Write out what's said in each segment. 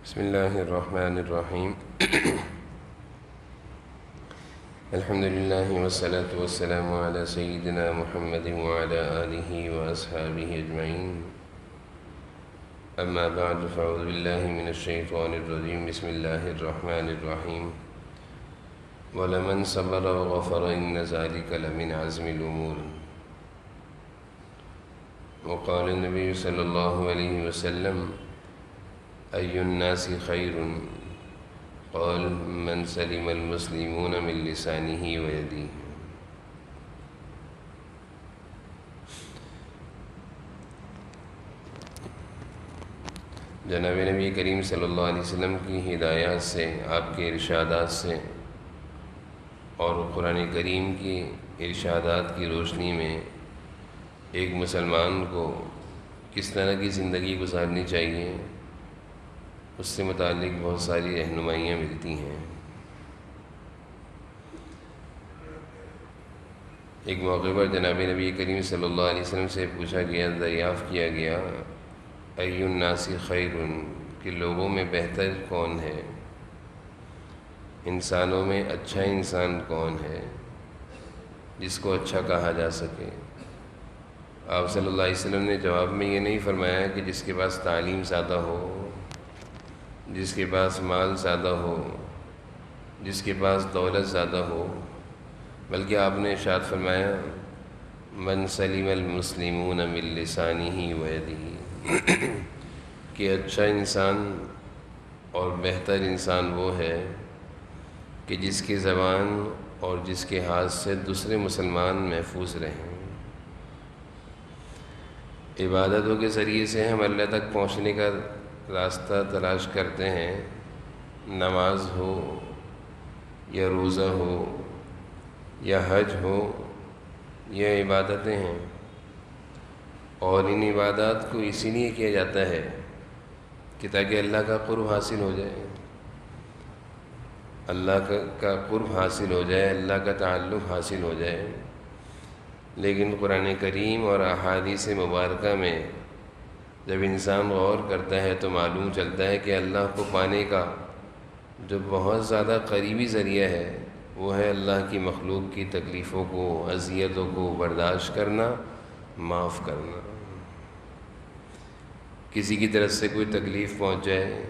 بسم اللہ الرحمن الرحیم الحمد للہ والصلاة والسلام علی سیدنا محمد وعلی آلہ واصحابہ اجمعین اما بعد فاعوذ باللہ من الشیطان الرجیم بسم اللہ الرحمن الرحیم وَلَمَنْ صَبَرَ وَغَفَرَ إِنَّ ذَلِكَ لَمِنْ عَزْمِ الْأُمُورِ وقال النبی صلی اللہ علیہ وسلم أي الناس خير قال من سلم المسلمون من لسانه ويده جناب نبی کریم صلی اللہ علیہ وسلم کی ہدایات سے، آپ کے ارشادات سے اور قرآن کریم کی ارشادات کی روشنی میں ایک مسلمان کو کس طرح کی زندگی گزارنی چاہیے، اس سے متعلق بہت ساری رہنمائیاں ملتی ہیں۔ ایک موقع پر جناب نبی کریم صلی اللہ علیہ وسلم سے پوچھا گیا، دریافت کیا گیا، ای الناس خیر، کہ لوگوں میں بہتر کون ہے، انسانوں میں اچھا انسان کون ہے جس کو اچھا کہا جا سکے۔ آپ صلی اللہ علیہ وسلم نے جواب میں یہ نہیں فرمایا کہ جس کے پاس تعلیم زیادہ ہو، جس کے پاس مال زیادہ ہو، جس کے پاس دولت زیادہ ہو، بلکہ آپ نے ارشاد فرمایا من سلم المسلمون من لسانہ ویدہ، کہ اچھا انسان اور بہتر انسان وہ ہے کہ جس کی زبان اور جس کے ہاتھ سے دوسرے مسلمان محفوظ رہیں۔ عبادتوں کے ذریعے سے ہم اللہ تک پہنچنے کا راستہ تلاش کرتے ہیں، نماز ہو یا روزہ ہو یا حج ہو، یہ عبادتیں ہیں، اور ان عبادات کو اسی لیے کیا جاتا ہے کہ تاکہ اللہ کا قرب حاصل ہو جائے، اللہ کا قرب حاصل ہو جائے، اللہ کا تعلق حاصل ہو جائے۔ لیکن قرآن کریم اور احادیث مبارکہ میں جب انسان غور کرتا ہے تو معلوم چلتا ہے کہ اللہ کو پانے کا جو بہت زیادہ قریبی ذریعہ ہے وہ ہے اللہ کی مخلوق کی تکلیفوں کو، اذیتوں کو برداشت کرنا، معاف کرنا۔ کسی کی طرف سے کوئی تکلیف پہنچ جائے،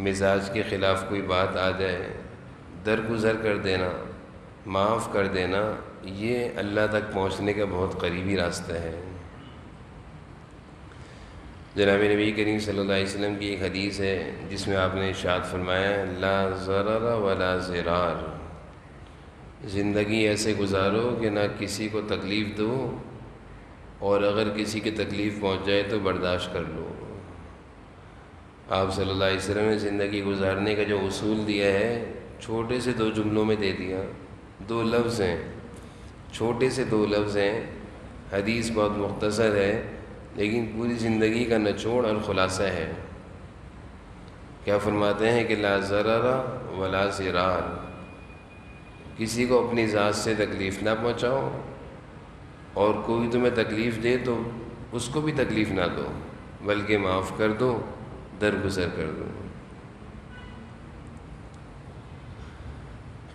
مزاج کے خلاف کوئی بات آ جائے، درگزر کر دینا، معاف کر دینا، یہ اللہ تک پہنچنے کا بہت قریبی راستہ ہے۔ جناب نبی کریم صلی اللہ علیہ وسلم کی ایک حدیث ہے جس میں آپ نے ارشاد فرمایا لا ضرر ولا ضرار، زندگی ایسے گزارو کہ نہ کسی کو تکلیف دو، اور اگر کسی کی تکلیف پہنچ جائے تو برداشت کر لو۔ آپ صلی اللہ علیہ وسلم نے زندگی گزارنے کا جو اصول دیا ہے چھوٹے سے 2 جملوں میں دے دیا، 2 لفظ ہیں، چھوٹے سے 2 لفظ ہیں، حدیث بہت مختصر ہے لیکن پوری زندگی کا نچوڑ اور خلاصہ ہے۔ کیا فرماتے ہیں کہ لا ضرر ولا ضرار، کسی کو اپنی ذات سے تکلیف نہ پہنچاؤ، اور کوئی تمہیں تکلیف دے تو اس کو بھی تکلیف نہ دو، بلکہ معاف کر دو، درگزر کر دو۔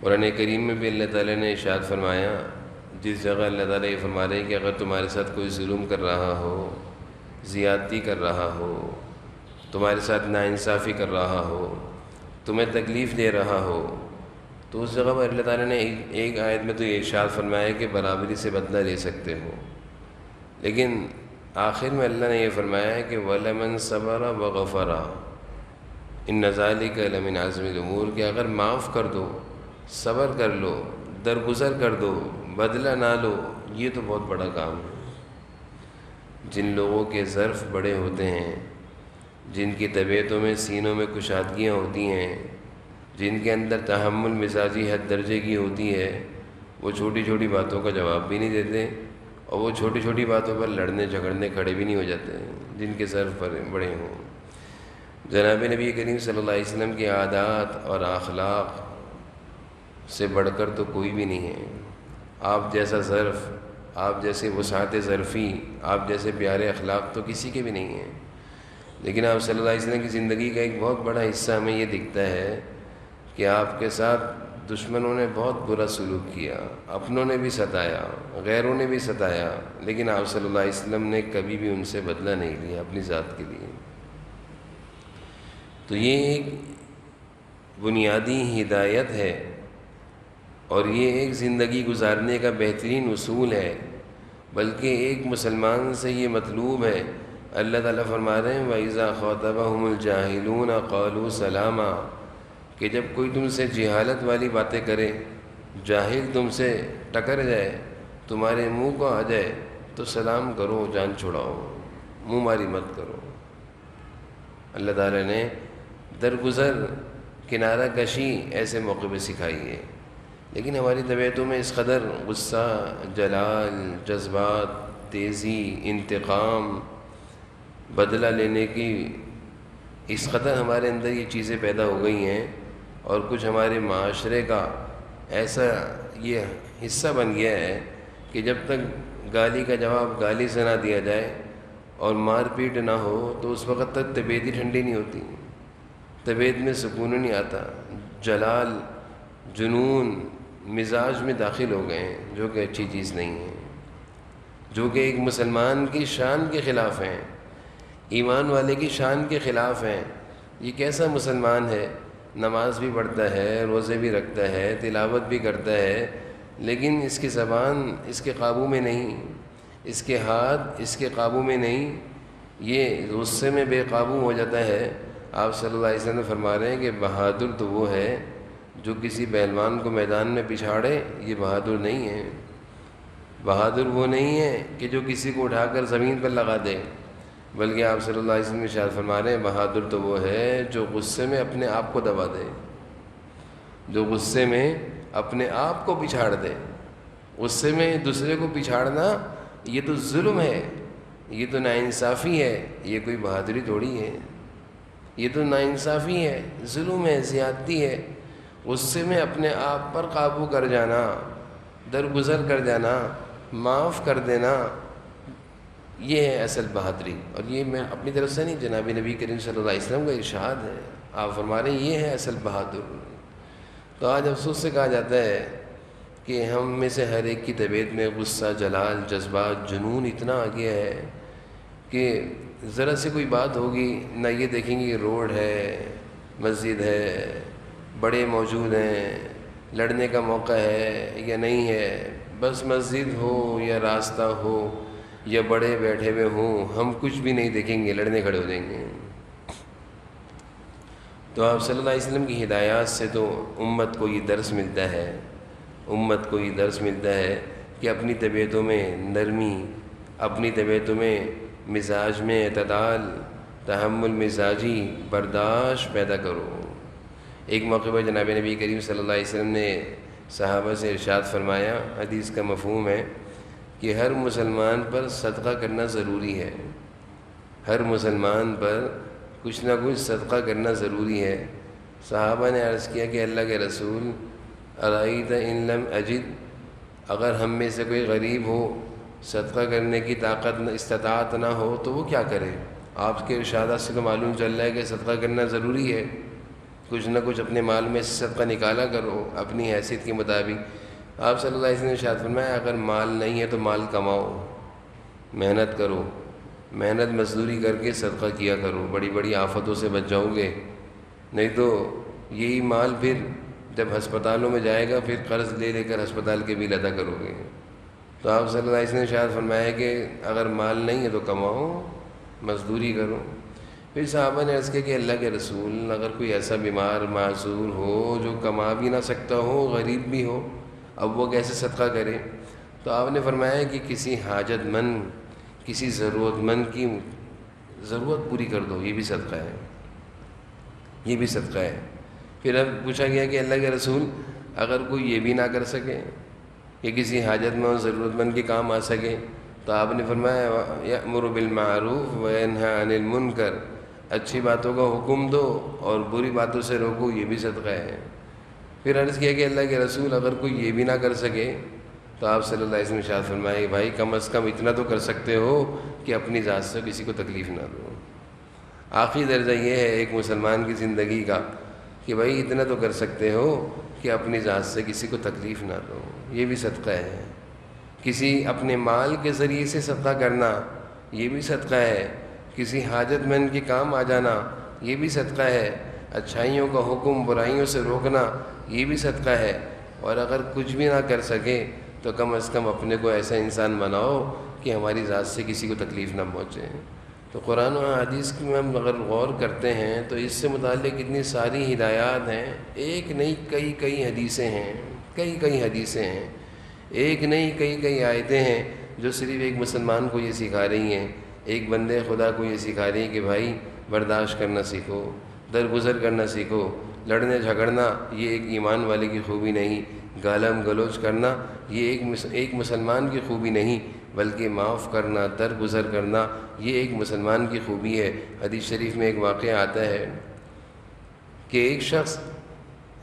قرآن کریم میں بھی اللہ تعالیٰ نے ارشاد فرمایا، جس جگہ اللہ تعالیٰ یہ فرما رہے ہیں کہ اگر تمہارے ساتھ کوئی ظلم کر رہا ہو، زیادتی کر رہا ہو، تمہارے ساتھ ناانصافی کر رہا ہو، تمہیں تکلیف دے رہا ہو، تو اس جگہ پر اللہ تعالیٰ نے ایک آیت میں تو یہ ارشاد فرمایا کہ برابری سے بدلہ لے سکتے ہو، لیکن آخر میں اللہ نے یہ فرمایا ہے کہ وَلَمَنْ صَبَرَ وَغَفَرَ إِنَّ ذَلِكَ لَمِنْ عَزْمِ الْأُمُورِ، کہ اگر معاف کر دو، صبر کر لو، درگزر کر دو، بدلہ نہ لو، یہ تو بہت بڑا کام ہے۔ جن لوگوں کے ظرف بڑے ہوتے ہیں، جن کی طبیعتوں میں سینوں میں کشادگیاں ہوتی ہیں، جن کے اندر تحمل مزاجی حد درجے کی ہوتی ہے، وہ چھوٹی چھوٹی باتوں کا جواب بھی نہیں دیتے، اور وہ چھوٹی چھوٹی باتوں پر لڑنے جھگڑنے کھڑے بھی نہیں ہو جاتے، جن کے ظرف بڑے ہوں۔ جناب نبی کریم صلی اللہ علیہ وسلم کے عادات اور اخلاق سے بڑھ کر تو کوئی بھی نہیں ہے۔ آپ جیسا ظرف، آپ جیسے وسعت ظرفی، آپ جیسے پیارے اخلاق تو کسی کے بھی نہیں ہیں۔ لیکن آپ صلی اللہ علیہ وسلم کی زندگی کا ایک بہت بڑا حصہ ہمیں یہ دکھتا ہے کہ آپ کے ساتھ دشمنوں نے بہت برا سلوک کیا، اپنوں نے بھی ستایا، غیروں نے بھی ستایا، لیکن آپ صلی اللہ علیہ وسلم نے کبھی بھی ان سے بدلہ نہیں لیا اپنی ذات کے لیے۔ تو یہ ایک بنیادی ہدایت ہے اور یہ ایک زندگی گزارنے کا بہترین اصول ہے، بلکہ ایک مسلمان سے یہ مطلوب ہے۔ اللہ تعالیٰ فرما رہے ہیں وَإِذَا خَاطَبَهُمُ الْجَاهِلُونَ قَالُوا سَلَامًا، کہ جب کوئی تم سے جہالت والی باتیں کرے، جاہل تم سے ٹکر جائے، تمہارے منہ کو آ جائے تو سلام کرو، جان چھڑاؤ، منہ ماری مت کرو۔ اللہ تعالیٰ نے درگزر کنارہ کشی ایسے موقع پہ سکھائی ہے، لیکن ہماری طبیعتوں میں اس قدر غصہ، جلال، جذبات، تیزی، انتقام، بدلہ لینے کی اس قدر ہمارے اندر یہ چیزیں پیدا ہو گئی ہیں، اور کچھ ہمارے معاشرے کا ایسا یہ حصہ بن گیا ہے کہ جب تک گالی کا جواب گالی سے نہ دیا جائے اور مار پیٹ نہ ہو تو اس وقت تک طبیعت ہی ٹھنڈی نہیں ہوتی، طبیعت میں سکون نہیں آتا، جلال، جنون مزاج میں داخل ہو گئے ہیں، جو کہ اچھی چیز نہیں ہے، جو کہ ایک مسلمان کی شان کے خلاف ہیں، ایمان والے کی شان کے خلاف ہیں۔ یہ کیسا مسلمان ہے، نماز بھی پڑھتا ہے، روزے بھی رکھتا ہے، تلاوت بھی کرتا ہے، لیکن اس کی زبان اس کے قابو میں نہیں، اس کے ہاتھ اس کے قابو میں نہیں، یہ غصے میں بے قابو ہو جاتا ہے۔ آپ صلی اللہ علیہ وسلم فرما رہے ہیں کہ بہادر تو وہ ہے جو کسی پہلوان کو میدان میں پچھاڑے، یہ بہادر نہیں ہے۔ بہادر وہ نہیں ہے کہ جو کسی کو اٹھا کر زمین پر لگا دے، بلکہ آپ صلی اللہ علیہ وسلم ارشاد فرما رہے ہیں بہادر تو وہ ہے جو غصے میں اپنے آپ کو دبا دے، جو غصے میں اپنے آپ کو پچھاڑ دے۔ غصے میں دوسرے کو پچھاڑنا یہ تو ظلم ہے، یہ تو ناانصافی ہے، یہ کوئی بہادری تھوڑی ہے، یہ تو ناانصافی ہے، ظلم ہے، زیادتی ہے۔ غصے میں اپنے آپ پر قابو کر جانا، درگزر کر جانا، معاف کر دینا، یہ ہے اصل بہادری۔ اور یہ میں اپنی طرف سے نہیں، جناب نبی کریم صلی اللہ علیہ وسلم کا ارشاد ہے، آپ فرما رہے ہیں یہ ہے اصل بہادر۔ تو آج افسوس سے کہا جاتا ہے کہ ہم میں سے ہر ایک کی طبیعت میں غصہ، جلال، جذبات، جنون اتنا آ گیا ہے کہ ذرا سے کوئی بات ہوگی نہ یہ دیکھیں گے روڈ ہے، مسجد ہے، بڑے موجود ہیں، لڑنے کا موقع ہے یا نہیں ہے، بس مسجد ہو یا راستہ ہو یا بڑے بیٹھے ہوئے ہوں، ہم کچھ بھی نہیں دیکھیں گے، لڑنے کھڑے ہو جائیں گے۔ تو آپ صلی اللہ علیہ وسلم کی ہدایات سے تو امت کو یہ درس ملتا ہے، امت کو یہ درس ملتا ہے کہ اپنی طبیعتوں میں نرمی، اپنی طبیعتوں میں مزاج میں اعتدال، تحمل مزاجی، برداشت پیدا کرو۔ ایک موقع پر جناب نبی کریم صلی اللہ علیہ وسلم نے صحابہ سے ارشاد فرمایا، حدیث کا مفہوم ہے کہ ہر مسلمان پر صدقہ کرنا ضروری ہے، ہر مسلمان پر کچھ نہ کچھ صدقہ کرنا ضروری ہے۔ صحابہ نے عرض کیا کہ اللہ کے رسول ارائیت ان لم اجد، اگر ہم میں سے کوئی غریب ہو، صدقہ کرنے کی طاقت استطاعت نہ ہو تو وہ کیا کرے؟ آپ کے ارشادات سے تو معلوم چل رہا ہے کہ صدقہ کرنا ضروری ہے، کچھ نہ کچھ اپنے مال میں سے صدقہ نکالا کرو اپنی حیثیت کے مطابق۔ آپ صلی اللہ علیہ وسلم نے ارشاد فرمایا اگر مال نہیں ہے تو مال کماؤ، محنت کرو، محنت مزدوری کر کے صدقہ کیا کرو، بڑی بڑی آفتوں سے بچ جاؤ گے، نہیں تو یہی مال پھر جب ہسپتالوں میں جائے گا پھر قرض لے لے کر ہسپتال کے بل ادا کرو گے۔ تو آپ صلی اللہ علیہ وسلم نے ارشاد فرمایا کہ اگر مال نہیں ہے تو کماؤ، مزدوری کرو۔ پھر صحابہ نے عرض کیا کہ اللہ کے رسول اگر کوئی ایسا بیمار معذور ہو جو کما بھی نہ سکتا ہو، غریب بھی ہو، اب وہ کیسے صدقہ کرے؟ تو آپ نے فرمایا کہ کسی حاجت مند، کسی ضرورت مند کی ضرورت پوری کر دو، یہ بھی صدقہ ہے، یہ بھی صدقہ ہے۔ پھر اب پوچھا گیا کہ اللہ کے رسول اگر کوئی یہ بھی نہ کر سکے کہ کسی حاجت مند اور ضرورت مند کے کام آ سکے، تو آپ نے فرمایا یأمر بالمعروف وینہی عن المنکر، اچھی باتوں کا حکم دو اور بری باتوں سے روکو، یہ بھی صدقہ ہے۔ پھر عرض کیا کہ اللہ کے رسول اگر کوئی یہ بھی نہ کر سکے، تو آپ صلی اللہ علیہ وسلم نے ارشاد فرمایا کہ بھائی کم از کم اتنا تو کر سکتے ہو کہ اپنی ذات سے کسی کو تکلیف نہ دو، آخری درجہ یہ ہے ایک مسلمان کی زندگی کا کہ بھائی اتنا تو کر سکتے ہو کہ اپنی ذات سے کسی کو تکلیف نہ دو، یہ بھی صدقہ ہے۔ کسی اپنے مال کے ذریعے سے صدقہ کرنا، یہ بھی صدقہ ہے۔ کسی حاجت مند کے کام آ جانا، یہ بھی صدقہ ہے۔ اچھائیوں کا حکم، برائیوں سے روکنا، یہ بھی صدقہ ہے۔ اور اگر کچھ بھی نہ کر سکے تو کم از کم اپنے کو ایسا انسان بناؤ کہ ہماری ذات سے کسی کو تکلیف نہ پہنچے۔ تو قرآن و حدیث میں ہم اگر غور کرتے ہیں تو اس سے متعلق اتنی ساری ہدایات ہیں، ایک نہیں کئی حدیثیں ہیں، کئی حدیثیں ہیں، ایک نہیں کئی آیتیں ہیں جو صرف ایک مسلمان کو یہ سکھا رہی ہیں، ایک بندے خدا کو یہ سکھا رہی ہیں کہ بھائی برداشت کرنا سیکھو، درگزر کرنا سیکھو۔ لڑنے جھگڑنا یہ ایک ایمان والے کی خوبی نہیں، گالم گلوچ کرنا یہ ایک مسلمان کی خوبی نہیں، بلکہ معاف کرنا، درگزر کرنا یہ ایک مسلمان کی خوبی ہے۔ حدیث شریف میں ایک واقعہ آتا ہے کہ ایک شخص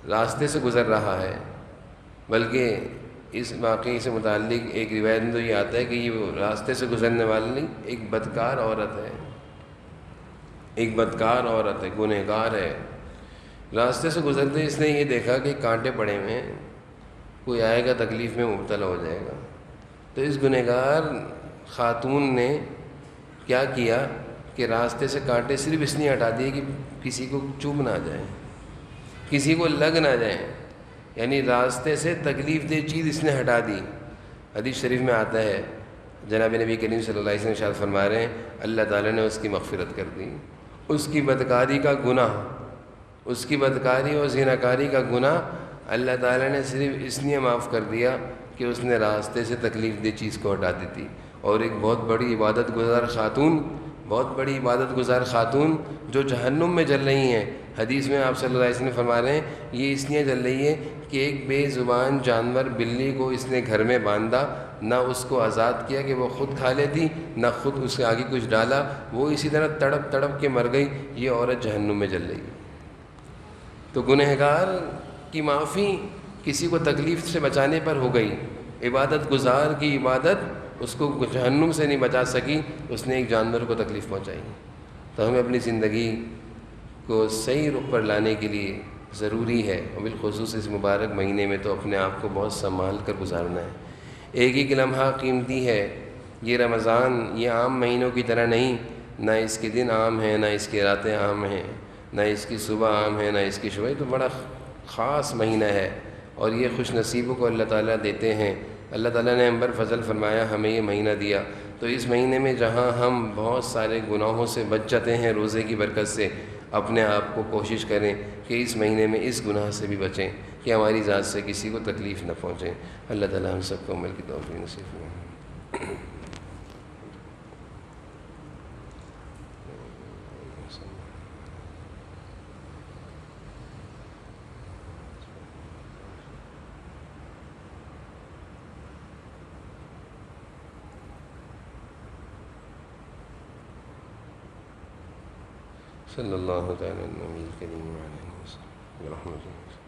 راستے سے گزر رہا ہے، بلکہ اس واقعے سے متعلق ایک روایت میں تو یہ آتا ہے کہ یہ راستے سے گزرنے والی نہیں، ایک بدکار عورت ہے، ایک بدکار عورت ہے، گنہگار ہے۔ راستے سے گزرتے اس نے یہ دیکھا کہ کانٹے پڑے ہوئے ہیں، کوئی آئے گا تکلیف میں مبتلا ہو جائے گا۔ تو اس گنہگار خاتون نے کیا کیا کہ راستے سے کانٹے صرف اس لیے ہٹا دیے کہ کسی کو چوب نہ جائے، کسی کو لگ نہ جائے، یعنی راستے سے تکلیف دہ چیز اس نے ہٹا دی۔ حدیث شریف میں آتا ہے، جناب نبی کریم صلی اللہ علیہ وسلم ارشاد فرما رہے ہیں اللہ تعالیٰ نے اس کی مغفرت کر دی، اس کی بدکاری کا گناہ، اس کی بدکاری اور زناکاری کا گناہ اللہ تعالیٰ نے صرف اس لیے معاف کر دیا کہ اس نے راستے سے تکلیف دہ چیز کو ہٹا دی تھی۔ اور ایک بہت بڑی عبادت گزار خاتون جو جہنم میں جل رہی ہیں، حدیث میں آپ صلی اللہ علیہ وسلم فرما رہے ہیں یہ اس لیے جل رہی ہے کہ ایک بے زبان جانور بلی کو اس نے گھر میں باندھا، نہ اس کو آزاد کیا کہ وہ خود کھا لیتی، نہ خود اس کے آگے کچھ ڈالا، وہ اسی طرح تڑپ تڑپ کے مر گئی، یہ عورت جہنم میں جل رہی ہے۔ تو گنہگار کی معافی کسی کو تکلیف سے بچانے پر ہو گئی، عبادت گزار کی عبادت اس کو جہنم سے نہیں بچا سکی، اس نے ایک جانور کو تکلیف پہنچائی۔ تو ہمیں اپنی زندگی کو صحیح رخ پر لانے کے لیے ضروری ہے، اور بالخصوص اس مبارک مہینے میں تو اپنے آپ کو بہت سنبھال کر گزارنا ہے۔ ایک ایک لمحہ قیمتی ہے۔ یہ رمضان یہ عام مہینوں کی طرح نہیں، نہ اس کے دن عام ہیں، نہ اس کی راتیں عام ہیں، نہ اس کی صبح عام ہے، نہ اس کی شبہ۔ تو بڑا خاص مہینہ ہے، اور یہ خوش نصیبوں کو اللہ تعالیٰ دیتے ہیں۔ اللہ تعالیٰ نے ہم پر فضل فرمایا، ہمیں یہ مہینہ دیا۔ تو اس مہینے میں جہاں ہم بہت سارے گناہوں سے بچ جاتے ہیں روزے کی برکت سے، اپنے آپ کو کوشش کریں کہ اس مہینے میں اس گناہ سے بھی بچیں کہ ہماری ذات سے کسی کو تکلیف نہ پہنچے۔ اللہ تعالیٰ ہم سب کو عمل کی توفیق نصیب فرمائے۔ صلی اللہ تعالیٰ علیہ وسلم